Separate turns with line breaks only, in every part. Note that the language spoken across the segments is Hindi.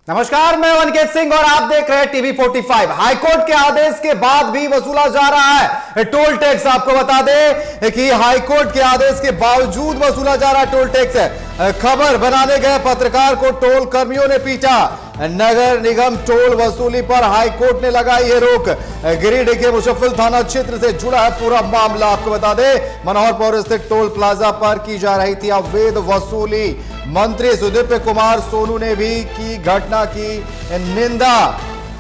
नमस्कार, मैं अनिकेत सिंह और आप देख रहे हैं टीवी 45। हाईकोर्ट के आदेश के बाद भी वसूला जा रहा है टोल टैक्स। आपको बता दें कि हाईकोर्ट के आदेश के बावजूद वसूला जा रहा है टोल टैक्स। खबर बनाने गए पत्रकार को टोल कर्मियों ने पीटा। नगर निगम टोल वसूली पर हाईकोर्ट ने लगाई है रोक। गिरिडीह के मुशफ्फल थाना क्षेत्र से जुड़ा है पूरा मामला। आपको बता दें, मनोहरपुर स्थित टोल प्लाजा पर की जा रही थी अवैध वसूली। मंत्री सुदीप कुमार सोनू ने भी की घटना की निंदा।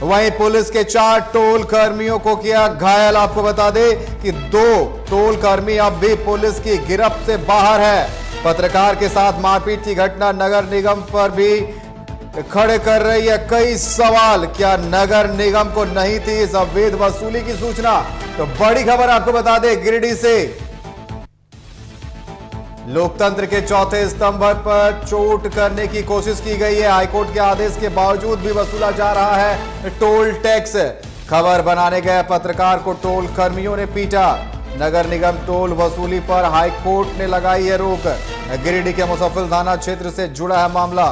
वहीं पुलिस के 4 टोल कर्मियों को किया घायल। आपको बता दें कि 2 टोल कर्मी अब भी पुलिस की गिरफ्त से बाहर है। पत्रकार के साथ मारपीट की घटना नगर निगम पर भी खड़े कर रही है कई सवाल। क्या नगर निगम को नहीं थी इस अवैध वसूली की सूचना? तो बड़ी खबर आपको बता दें, गिरिडीह से लोकतंत्र के चौथे स्तंभ पर चोट करने की कोशिश की गई है। हाईकोर्ट के आदेश के बावजूद भी वसूला जा रहा है टोल टैक्स। खबर बनाने गए पत्रकार को टोल कर्मियों ने पीटा। नगर निगम टोल वसूली पर हाईकोर्ट ने लगाई है रोक। गिरिडीह के मुशफ्फल थाना क्षेत्र से जुड़ा है मामला।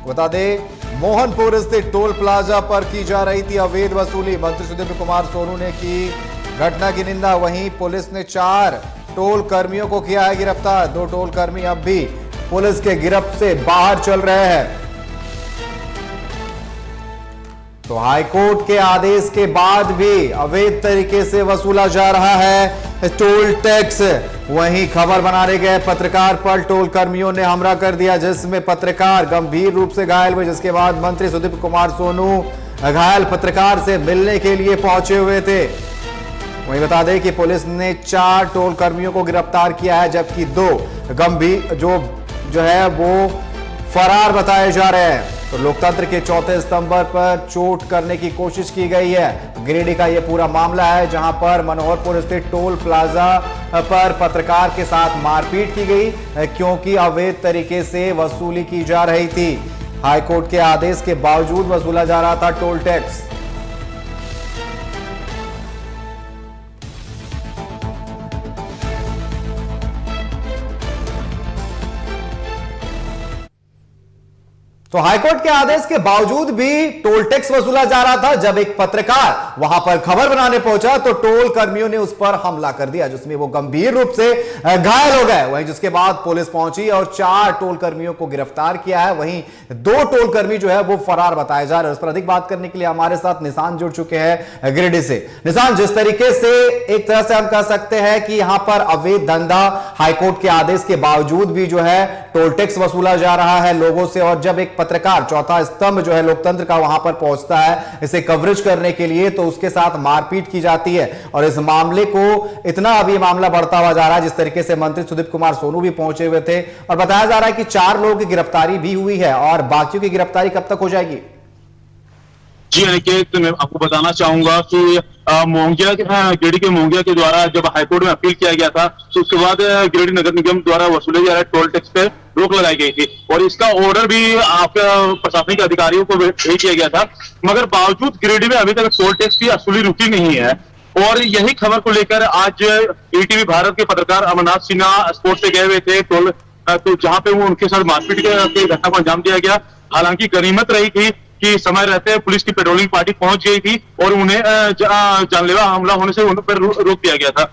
बता दें, मोहनपुर स्थित टोल प्लाजा पर की जा रही थी अवैध वसूली। मंत्री सुदीप कुमार सोनू ने की घटना की निंदा। वहीं पुलिस ने 4 टोल कर्मियों को किया है गिरफ्तार। 2 टोल कर्मी अब भी पुलिस के गिरफ्त से बाहर चल रहे हैं। तो हाईकोर्ट के आदेश के बाद भी अवैध तरीके से वसूला जा रहा है टोल टैक्स। वहीं खबर बनाने गए पत्रकार पर टोल कर्मियों ने हमला कर दिया, जिसमें पत्रकार गंभीर रूप से घायल हुए। जिसके बाद मंत्री सुदीप कुमार सोनू घायल पत्रकार से मिलने के लिए पहुंचे हुए थे। वहीं बता दें कि पुलिस ने 4 टोल कर्मियों को गिरफ्तार किया है, जबकि 2 गंभीर जो है वो फरार बताए जा रहे हैं। तो लोकतंत्र के चौथे स्तंभ पर चोट करने की कोशिश की गई है। गिरिडीह का यह पूरा मामला है, जहां पर मनोहरपुर स्थित टोल प्लाजा पर पत्रकार के साथ मारपीट की गई, क्योंकि अवैध तरीके से वसूली की जा रही थी। हाईकोर्ट के आदेश के बावजूद वसूला जा रहा था टोल टैक्स। तो हाईकोर्ट के आदेश के बावजूद भी टोल टैक्स वसूला जा रहा था। जब एक पत्रकार वहां पर खबर बनाने पहुंचा तो टोल कर्मियों ने उस पर हमला कर दिया, जिसमें वो गंभीर रूप से घायल हो गए। वहीं जिसके बाद पुलिस पहुंची और 4 टोल कर्मियों को गिरफ्तार किया है। वहीं 2 टोल कर्मी जो है वो फरार बताए जा रहे हैं। उस पर अधिक बात करने के लिए हमारे साथ निशान जुड़ चुके हैं गिरिडीह से। निशान, जिस तरीके से एक तरह से हम कह सकते हैं कि यहां पर अवैध धंधा हाईकोर्ट के आदेश के बावजूद भी जो है टोल टैक्स वसूला जा रहा है लोगों से, और जब एक पत्रकार चौथा स्तंभ जो है लोकतंत्र का वहां पर पहुंचता है इसे कवरेज करने के लिए, तो उसके साथ मारपीट की जाती है। और इस मामले को इतना अभी मामला बढ़ता हुआ जा रहा है, जिस तरीके से मंत्री सुदीप कुमार सोनू भी पहुंचे हुए थे, और बताया जा रहा है कि 4 लोगों की गिरफ्तारी भी हुई है। और बाकियों की गिरफ्तारी कब तक हो जाएगी?
जी अनिकेत, मैं आपको बताना चाहूंगा कि गिरिडीह के मोंगिया के द्वारा जब हाईकोर्ट में अपील किया गया था, तो उसके बाद गिरिडीह नगर निगम द्वारा वसूले जा रहे टोल टैक्स पे रोक लगाई गई थी, और इसका ऑर्डर भी आपके प्रशासनिक अधिकारियों को भेज किया गया था। मगर बावजूद गिरिडीह में अभी तक टोल टैक्स की वसूली रुकी नहीं है। और यही खबर को लेकर आज ईटीवी भारत के पत्रकार अमरनाथ सिन्हा स्पोर्ट से गए हुए थे टोल, तो जहां पे वो उनके साथ मारपीट की घटना को अंजाम दिया गया। हालांकि गनीमत रही थी कि समय रहते पुलिस की पेट्रोलिंग पार्टी पहुंच गई थी और उन्हें जानलेवा हमला होने से उन पर रोक दिया गया था,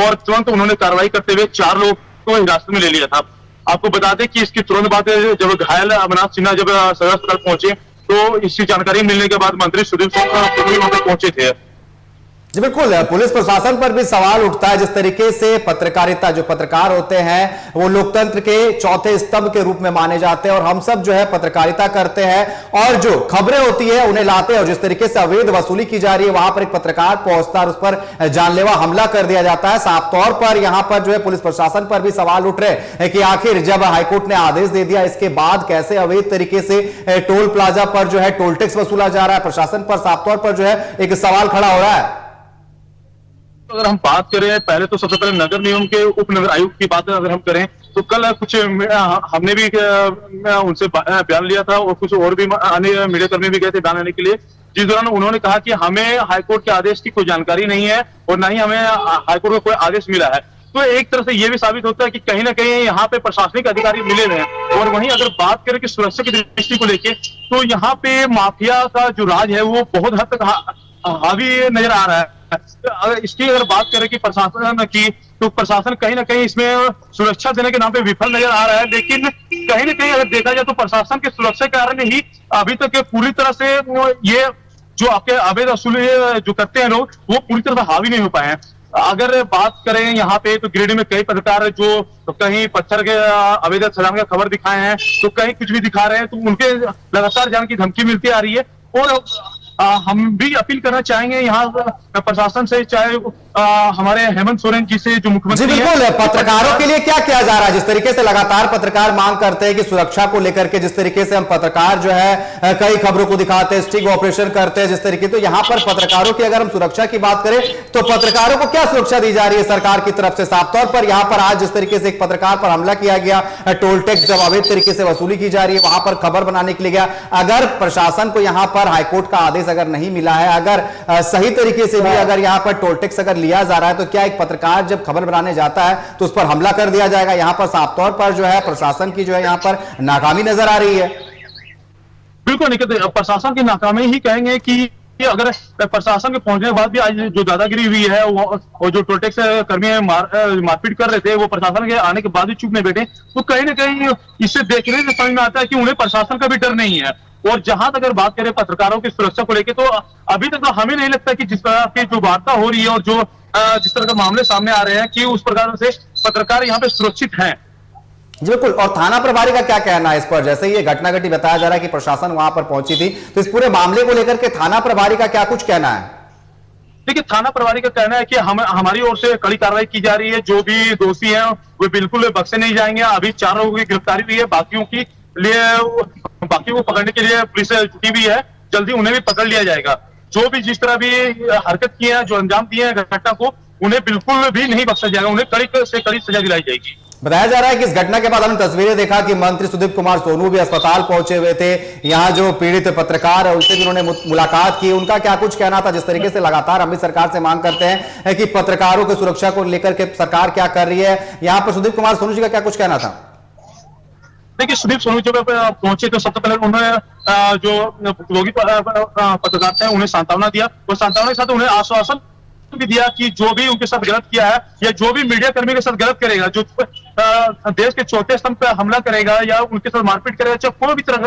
और तुरंत उन्होंने कार्रवाई करते हुए 4 लोग को हिरासत में ले लिया था। आपको बता दें कि इसकी तुरंत बाद जब घायल अमरनाथ सिन्हा जब सदर अस्पताल पहुंचे, तो इसकी जानकारी मिलने के बाद मंत्री सुदीप सोनू वहां पर पहुंचे थे।
जी बिल्कुल, पुलिस प्रशासन पर भी सवाल उठता है। जिस तरीके से पत्रकारिता, जो पत्रकार होते हैं वो लोकतंत्र के चौथे स्तंभ के रूप में माने जाते हैं, और हम सब जो है पत्रकारिता करते हैं और जो खबरें होती है उन्हें लाते हैं। और जिस तरीके से अवैध वसूली की जा रही है, वहां पर एक पत्रकार पहुंचता है और उस पर जानलेवा हमला कर दिया जाता है। साफ तौर पर यहां पर जो है पुलिस प्रशासन पर भी सवाल उठ रहे हैं कि आखिर जब हाईकोर्ट ने आदेश दे दिया, इसके बाद कैसे अवैध तरीके से टोल प्लाजा पर जो है टोल टैक्स वसूला जा रहा है। प्रशासन पर साफ तौर पर जो है एक सवाल खड़ा हो रहा है।
अगर हम बात करें, पहले तो सबसे पहले नगर निगम के उप नगर आयुक्त की बात अगर हम करें, तो कल कुछ हमने भी उनसे बयान लिया था, और कुछ और भी अन्य मीडिया कर्मी भी गए थे बयान लेने के लिए, जिस दौरान उन्होंने कहा कि हमें हाईकोर्ट के आदेश की कोई जानकारी नहीं है और न ही हमें हाईकोर्ट का कोई आदेश मिला है। तो एक तरह से ये भी साबित होता है कि कहीं ना कहीं यहाँ पे प्रशासनिक अधिकारी मिले हुए हैं। और वहीं अगर बात करें कि सुरक्षा की दृष्टि को लेके, तो यहाँ पे माफिया का जो राज है वो बहुत हद तक हावी नजर आ रहा है। अगर इसकी अगर बात करें कि प्रशासन की, तो प्रशासन कहीं ना कहीं इसमें सुरक्षा देने के नाम पे विफल नजर आ रहा है। लेकिन कहीं ना कहीं अगर देखा जाए तो प्रशासन के सुरक्षा के कारण ही अभी तक पूरी तरह से ये जो आपके अवैध वसूली जो करते हैं लोग, वो पूरी तरह से हावी नहीं हो पाए हैं। अगर बात करें यहाँ पे, तो गिरिडीह में कई पत्रकार जो कहीं पत्थर के अवैध खदान का खबर दिखाए हैं, तो कहीं कुछ भी दिखा रहे हैं, तो उनके लगातार जान की धमकी मिलती आ रही है। और हम भी अपील करना चाहेंगे यहाँ प्रशासन से, चाहे हमारे हेमंत सोरेन जी से जो मुख्यमंत्री
जी बिल्कुल, पत्रकारों के लिए क्या किया जा रहा है? जिस तरीके से लगातार पत्रकार मांग करते हैं कि सुरक्षा को लेकर के, जिस तरीके से हम पत्रकार जो है कई खबरों को दिखाते हैं, स्टिंग ऑपरेशन करते हैं जिस तरीके, तो यहाँ पर पत्रकारों की अगर हम सुरक्षा की बात करें तो पत्रकारों को क्या सुरक्षा दी जा रही है सरकार की तरफ से? साफ तौर पर यहाँ पर आज जिस तरीके से एक पत्रकार पर हमला किया गया, टोल टैक्स जब अवैध तरीके से वसूली की जा रही है, वहां पर खबर बनाने के लिए गया, अगर प्रशासन को यहाँ पर हाईकोर्ट का आदेश अगर नहीं मिला है, अगर सही तरीके से भी अगर यहाँ पर टोल टैक्स अगर लिया जा रहा है, तो क्या एक पत्रकार जब खबर बनाने जाता है तो उस पर हमला कर दिया जाएगा? यहाँ पर साफ तौर पर जो है प्रशासन की जो है यहाँ पर नाकामी नजर आ रही है।
बिल्कुल नहीं, प्रशासन की नाकामी ही कहेंगे कि अगर प्रशासन के पहुंचने के बाद भी आज जो दादागिरी हुई है, वो जो टोल टैक्स कर्मी मारपीट कर रहे थे, वो प्रशासन के आने के बाद भी चुप नहीं बैठे, तो कहीं ना कहीं इससे देखने से समझ में आता है कि उन्हें प्रशासन का भी डर नहीं है। और जहां तक अगर बात करें पत्रकारों की सुरक्षा को लेकर, तो अभी तक तो हमें नहीं लगता कि जिस तरह की जो वार्ता हो रही है और जो जिस तरह के मामले सामने आ रहे हैं, कि उस प्रकार से पत्रकार यहाँ पे सुरक्षित हैं।
बिल्कुल। और थाना प्रभारी का क्या कहना है इस पर? जैसे ये घटना घटी, बताया जा रहा है कि प्रशासन वहां पर पहुंची थी, तो इस पूरे मामले को लेकर के थाना प्रभारी का क्या कुछ कहना है?
देखिए, थाना प्रभारी का कहना है कि हमारी ओर से कड़ी कार्रवाई की जा रही है, जो भी दोषी हैं वो बिल्कुल बख्शे नहीं जाएंगे। अभी 4 लोगों की गिरफ्तारी हुई है, बाकी को पकड़ने के लिए पुलिस जुटी हुई है, जल्दी उन्हें भी पकड़ लिया जाएगा। जो भी जिस तरह भी हरकत की है, जो अंजाम दिए हैं घटना को, उन्हें बिल्कुल भी नहीं बख्शा जाएगा, उन्हें कड़ी से कड़ी सजा दिलाई जाएगी।
बताया जा रहा है कि इस घटना के बाद हमने तस्वीरें देखा कि मंत्री सुदीप कुमार सोनू भी अस्पताल पहुंचे हुए थे, यहाँ जो पीड़ित पत्रकार है उनसे भी उन्होंने मुलाकात की, उनका क्या कुछ कहना था? जिस तरीके से लगातार हम भी सरकार से मांग करते हैं कि पत्रकारों की सुरक्षा को लेकर के सरकार क्या कर रही है, यहाँ पर सुदीप कुमार सोनू जी का क्या कुछ कहना था?
देखिए, सुदीप सोनू जब पहुंचे तो सबसे पहले उन्होंने जो रोगी पत्रकार थे उन्हें सांत्वना दिया, और सांत्वना के साथ उन्हें आश्वासन भी दिया कि जो भी उनके साथ गलत किया है, या जो भी मीडिया कर्मी के साथ गलत करेगा, जो देश के चौथे स्तंभ पर हमला करेगा या उनके साथ मारपीट करेगा, चाहे कोई भी तरह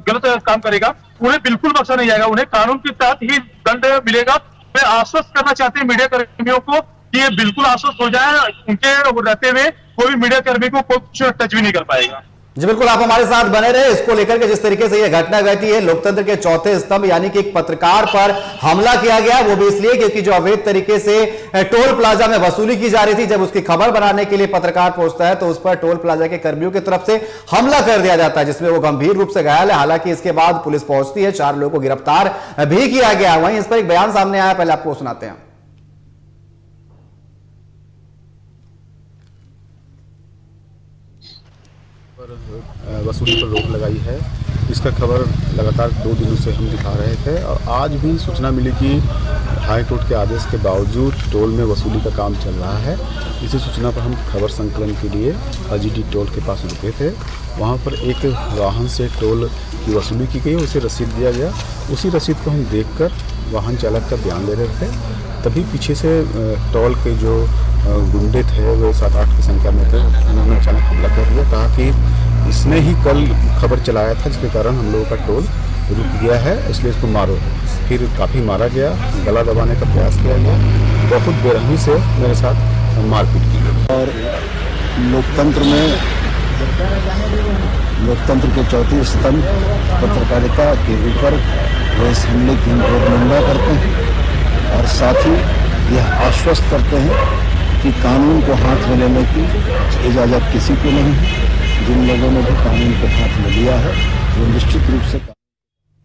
गलत काम करेगा, उन्हें बिल्कुल बख्शा नहीं जाएगा, उन्हें कानून के तहत ही दंड मिलेगा। वे आश्वस्त करना चाहते हैं मीडिया कर्मियों को कि ये बिल्कुल आश्वस्त हो जाए, उनके रहते हुए कोई मीडिया कर्मी को कुछ टच भी नहीं कर पाएगा।
जी बिल्कुल, आप हमारे साथ बने रहे इसको लेकर के। जिस तरीके से यह घटना घटी है, लोकतंत्र के चौथे स्तंभ यानी कि एक पत्रकार पर हमला किया गया, वो भी इसलिए क्योंकि जो अवैध तरीके से टोल प्लाजा में वसूली की जा रही थी, जब उसकी खबर बनाने के लिए पत्रकार पहुंचता है तो उस पर टोल प्लाजा के कर्मियों की तरफ से हमला कर दिया जाता है, जिसमें वो गंभीर रूप से घायल है। हालांकि इसके बाद पुलिस पहुंचती है, 4 लोगों को गिरफ्तार भी किया गया। वहीं इस पर एक बयान सामने आया, पहले आपको सुनाते हैं।
वसूली पर रोक लगाई है, इसका खबर लगातार 2 दिनों से हम दिखा रहे थे, और आज भी सूचना मिली कि हाई कोर्ट के आदेश के बावजूद टोल में वसूली का काम चल रहा है। इसी सूचना पर हम खबर संकलन के लिए अजीडी टोल के पास रुके थे। वहाँ पर एक वाहन से टोल की वसूली की गई, उसे रसीद दिया गया। उसी रसीद को हम देखकर वाहन चालक का बयान ले रहे थे, तभी पीछे से टोल के जो गुंडे थे, वो 7-8 की संख्या में थे, उन्होंने अचानक हमला कर दिया। कहा कि इसने ही कल खबर चलाया था, जिसके कारण हम लोगों का टोल रुक गया है, इसलिए इसको मारो। फिर काफ़ी मारा गया, गला दबाने का प्रयास किया गया, बहुत बेरहमी से मेरे साथ मारपीट की गई।
और लोकतंत्र के चौथे स्तंभ पत्रकारिता के ऊपर इस हमले की निंदा करते हैं, और साथ ही यह आश्वस्त करते हैं कि कानून को हाथ में लेने की इजाज़त किसी को नहीं है। जिन लोगों ने भी कानून को हाथ में लिया है वो निश्चित रूप से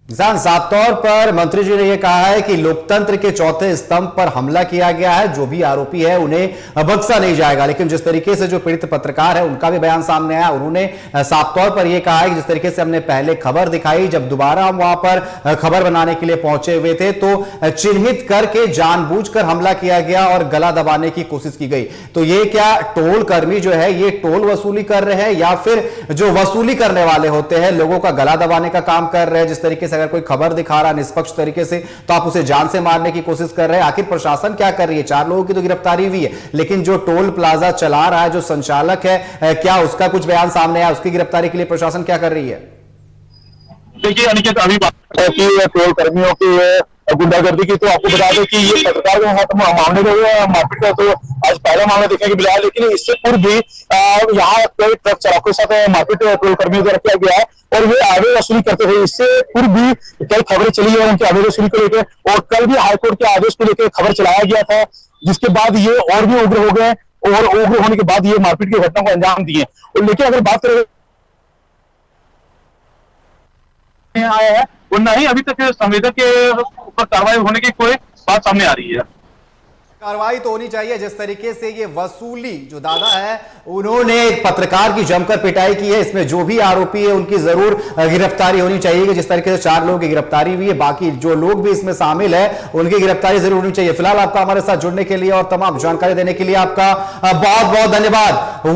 किसान, साफ तौर पर मंत्री जी ने यह कहा है कि लोकतंत्र के चौथे स्तंभ पर हमला किया गया है, जो भी आरोपी है उन्हें बख्शा नहीं जाएगा। लेकिन जिस तरीके से जो पीड़ित पत्रकार है उनका भी बयान सामने आया, उन्होंने साफ तौर पर यह कहा है कि जिस तरीके से हमने पहले खबर दिखाई, जब दोबारा हम वहां पर खबर बनाने के लिए पहुंचे हुए थे तो चिन्हित करके जानबूझकर हमला किया गया और गला दबाने की कोशिश की गई। तो ये क्या टोल कर्मी जो है ये टोल वसूली कर रहे हैं या फिर जो वसूली करने वाले होते हैं लोगों का गला दबाने का काम कर रहे हैं? जिस तरीके से अगर कोई खबर दिखा रहा है निष्पक्ष तरीके से तो आप उसे जान से मारने की कोशिश कर रहे हैं। आखिर प्रशासन क्या कर रही है? 4 लोगों की तो गिरफ्तारी हुई है, लेकिन जो टोल प्लाजा चला रहा है, जो संचालक है, क्या उसका कुछ बयान सामने आया? उसकी गिरफ्तारी के लिए प्रशासन क्या कर रही है?
देखिए अनिकेत, अभी बात है कि टोल कर्मियों की गुंडागर्दी की, तो आपको बता दें कि ये पत्रकार के साथ मामले में मारपीट का तो आज पहला मामला देखने को मिला है, लेकिन इससे पूर्व भी यहाँ कई ट्रक चालकों के साथ मारपीट टोल कर्मियों द्वारा किया गया है और वे आगे वसूली करते थे। इससे पूर्व भी कई खबरें चली है उनके आगे वसूली को लेकर, और कल भी हाईकोर्ट के आदेश को लेकर खबर चलाया गया था, जिसके बाद ये और भी उग्र हो गए और उग्र होने के बाद ये मारपीट की घटना को अंजाम दिए। लेकिन अगर बात करें आया है और न ही अभी तक संवेदक के ऊपर कार्रवाई होने की कोई बात सामने आ रही है।
कार्रवाई तो होनी चाहिए। जिस तरीके से ये वसूली जो दादा है उन्होंने एक पत्रकार की जमकर पिटाई की है, इसमें जो भी आरोपी है उनकी जरूर गिरफ्तारी होनी चाहिए। जिस तरीके से 4 लोगों की गिरफ्तारी हुई है, बाकी जो लोग भी इसमें शामिल है उनकी गिरफ्तारी जरूर होनी चाहिए। फिलहाल आपका हमारे साथ जुड़ने के लिए और तमाम जानकारी देने के लिए आपका बहुत बहुत धन्यवाद।